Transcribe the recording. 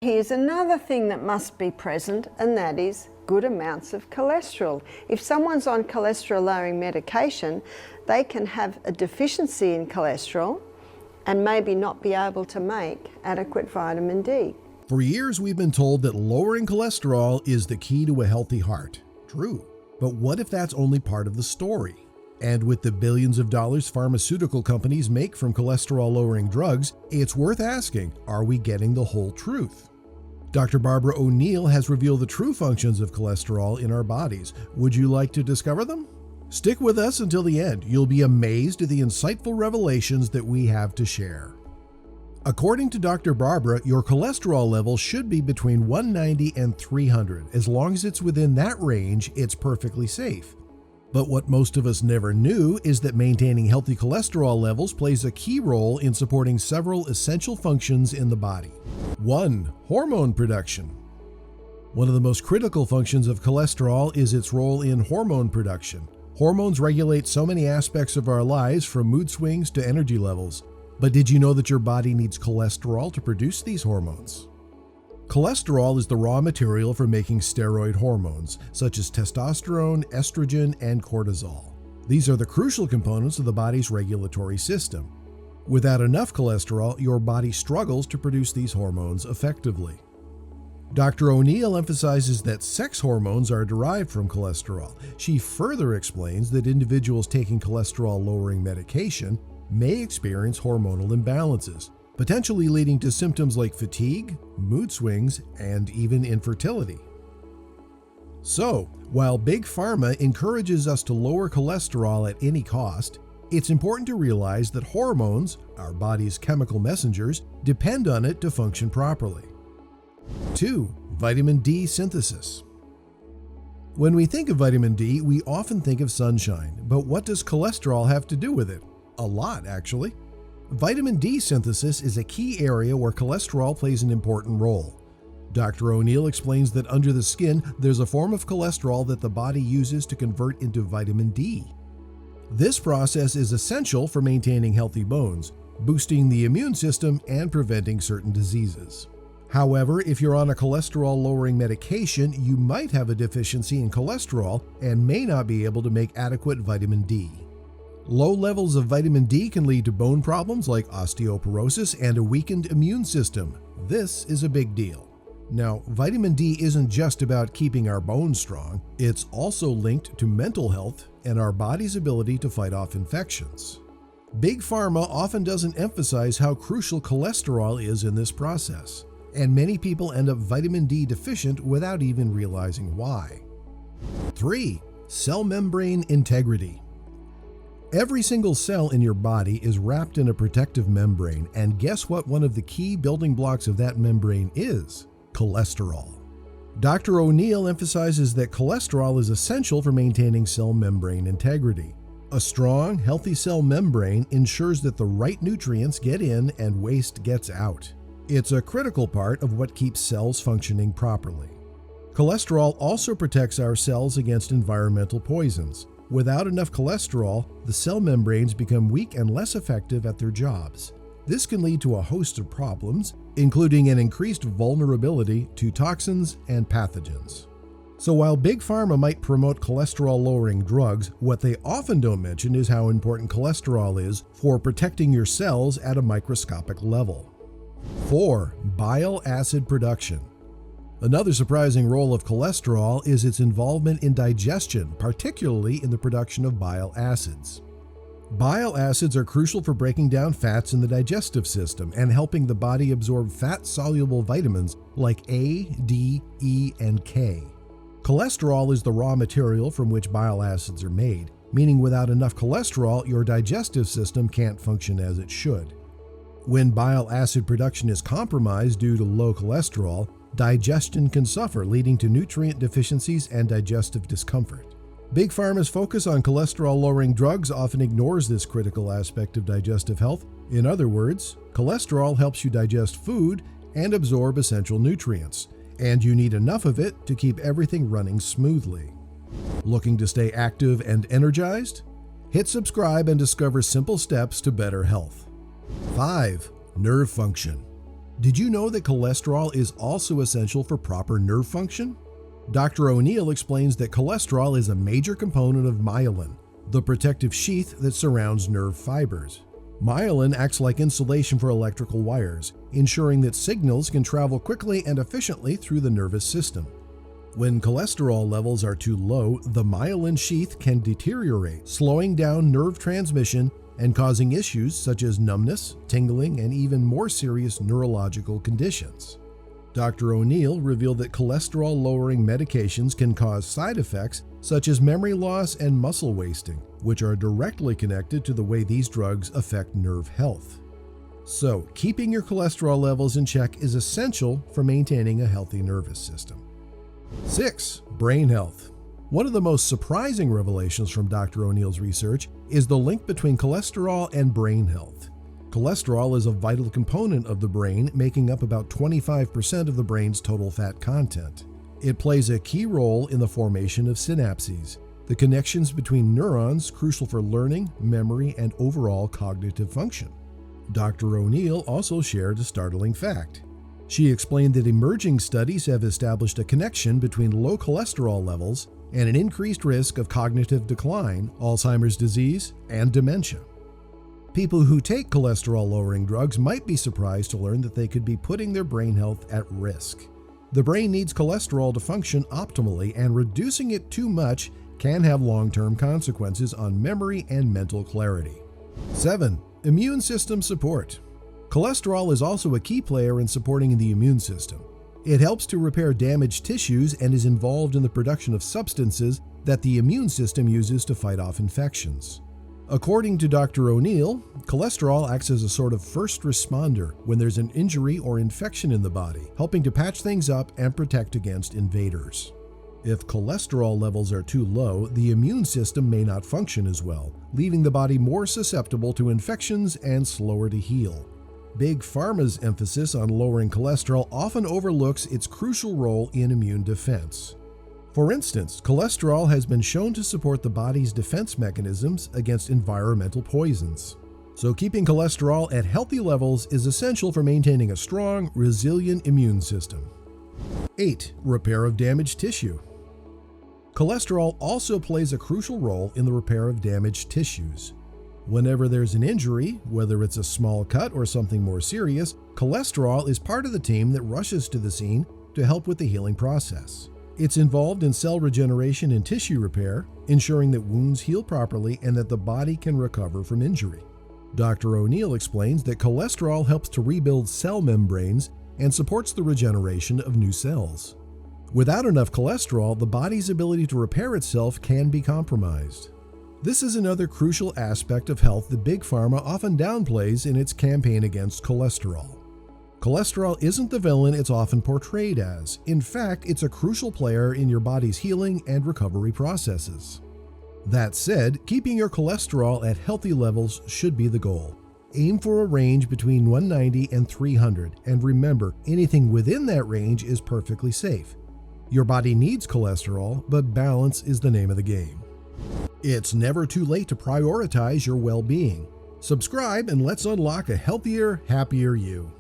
Here's another thing that must be present, and that is good amounts of cholesterol. If someone's on cholesterol-lowering medication, they can have a deficiency in cholesterol and maybe not be able to make adequate vitamin D. For years, we've been told that lowering cholesterol is the key to a healthy heart. True. But what if that's only part of the story? And with the billions of dollars pharmaceutical companies make from cholesterol-lowering drugs, it's worth asking, are we getting the whole truth? Dr. Barbara O'Neill has revealed the true functions of cholesterol in our bodies. Would you like to discover them? Stick with us until the end. You'll be amazed at the insightful revelations that we have to share. According to Dr. Barbara, your cholesterol level should be between 190 and 300. As long as it's within that range, it's perfectly safe. But what most of us never knew is that maintaining healthy cholesterol levels plays a key role in supporting several essential functions in the body. 1. Hormone production. One of the most critical functions of cholesterol is its role in hormone production. Hormones regulate so many aspects of our lives, from mood swings to energy levels. But did you know that your body needs cholesterol to produce these hormones? Cholesterol is the raw material for making steroid hormones, such as testosterone, estrogen, and cortisol. These are the crucial components of the body's regulatory system. Without enough cholesterol, your body struggles to produce these hormones effectively. Dr. O'Neill emphasizes that sex hormones are derived from cholesterol. She further explains that individuals taking cholesterol-lowering medication may experience hormonal imbalances, potentially leading to symptoms like fatigue, mood swings, and even infertility. So, while Big Pharma encourages us to lower cholesterol at any cost, it's important to realize that hormones, our body's chemical messengers, depend on it to function properly. 2. Vitamin D synthesis. When we think of vitamin D, we often think of sunshine, but what does cholesterol have to do with it? A lot, actually. Vitamin D synthesis is a key area where cholesterol plays an important role. Dr. O'Neill explains that under the skin, there's a form of cholesterol that the body uses to convert into vitamin D. This process is essential for maintaining healthy bones, boosting the immune system, and preventing certain diseases. However, if you're on a cholesterol-lowering medication, you might have a deficiency in cholesterol and may not be able to make adequate vitamin D. Low levels of vitamin D can lead to bone problems like osteoporosis and a weakened immune system. This is a big deal. Now, vitamin D isn't just about keeping our bones strong, it's also linked to mental health and our body's ability to fight off infections. Big Pharma often doesn't emphasize how crucial cholesterol is in this process, and many people end up vitamin D deficient without even realizing why. 3. Cell membrane integrity. Every single cell in your body is wrapped in a protective membrane, and guess what one of the key building blocks of that membrane is? Cholesterol. Dr. O'Neill emphasizes that cholesterol is essential for maintaining cell membrane integrity. A strong, healthy cell membrane ensures that the right nutrients get in and waste gets out. It's a critical part of what keeps cells functioning properly. Cholesterol also protects our cells against environmental poisons. Without enough cholesterol, the cell membranes become weak and less effective at their jobs. This can lead to a host of problems, including an increased vulnerability to toxins and pathogens. So while Big Pharma might promote cholesterol-lowering drugs, what they often don't mention is how important cholesterol is for protecting your cells at a microscopic level. 4. Bile acid production. Another surprising role of cholesterol is its involvement in digestion, particularly in the production of bile acids. Bile acids are crucial for breaking down fats in the digestive system and helping the body absorb fat-soluble vitamins like A, D, E, and K. Cholesterol is the raw material from which bile acids are made, meaning without enough cholesterol, your digestive system can't function as it should. When bile acid production is compromised due to low cholesterol, digestion can suffer, leading to nutrient deficiencies and digestive discomfort. Big Pharma's focus on cholesterol-lowering drugs often ignores this critical aspect of digestive health. In other words, cholesterol helps you digest food and absorb essential nutrients, and you need enough of it to keep everything running smoothly. Looking to stay active and energized? Hit subscribe and discover simple steps to better health. 5. Nerve function. Did you know that cholesterol is also essential for proper nerve function? Dr. O'Neill explains that cholesterol is a major component of myelin, the protective sheath that surrounds nerve fibers. Myelin acts like insulation for electrical wires, ensuring that signals can travel quickly and efficiently through the nervous system. When cholesterol levels are too low, the myelin sheath can deteriorate, slowing down nerve transmission and causing issues such as numbness, tingling, and even more serious neurological conditions. Dr. O'Neill revealed that cholesterol-lowering medications can cause side effects such as memory loss and muscle wasting, which are directly connected to the way these drugs affect nerve health. So, keeping your cholesterol levels in check is essential for maintaining a healthy nervous system. 6. Brain health. One of the most surprising revelations from Dr. O'Neill's research is the link between cholesterol and brain health. Cholesterol is a vital component of the brain, making up about 25% of the brain's total fat content. It plays a key role in the formation of synapses, the connections between neurons crucial for learning, memory, and overall cognitive function. Dr. O'Neill also shared a startling fact. She explained that emerging studies have established a connection between low cholesterol levels and an increased risk of cognitive decline, Alzheimer's disease, and dementia. People who take cholesterol-lowering drugs might be surprised to learn that they could be putting their brain health at risk. The brain needs cholesterol to function optimally, and reducing it too much can have long-term consequences on memory and mental clarity. 7. Immune system support. Cholesterol is also a key player in supporting the immune system. It helps to repair damaged tissues and is involved in the production of substances that the immune system uses to fight off infections. According to Dr. O'Neill, cholesterol acts as a sort of first responder when there's an injury or infection in the body, helping to patch things up and protect against invaders. If cholesterol levels are too low, the immune system may not function as well, leaving the body more susceptible to infections and slower to heal. Big Pharma's emphasis on lowering cholesterol often overlooks its crucial role in immune defense. For instance, cholesterol has been shown to support the body's defense mechanisms against environmental poisons. So keeping cholesterol at healthy levels is essential for maintaining a strong, resilient immune system. 8. Repair of damaged tissue. Cholesterol also plays a crucial role in the repair of damaged tissues. Whenever there's an injury, whether it's a small cut or something more serious, cholesterol is part of the team that rushes to the scene to help with the healing process. It's involved in cell regeneration and tissue repair, ensuring that wounds heal properly and that the body can recover from injury. Dr. O'Neill explains that cholesterol helps to rebuild cell membranes and supports the regeneration of new cells. Without enough cholesterol, the body's ability to repair itself can be compromised. This is another crucial aspect of health that Big Pharma often downplays in its campaign against cholesterol. Cholesterol isn't the villain it's often portrayed as. In fact, it's a crucial player in your body's healing and recovery processes. That said, keeping your cholesterol at healthy levels should be the goal. Aim for a range between 190 and 300, and remember, anything within that range is perfectly safe. Your body needs cholesterol, but balance is the name of the game. It's never too late to prioritize your well-being. Subscribe and let's unlock a healthier, happier you.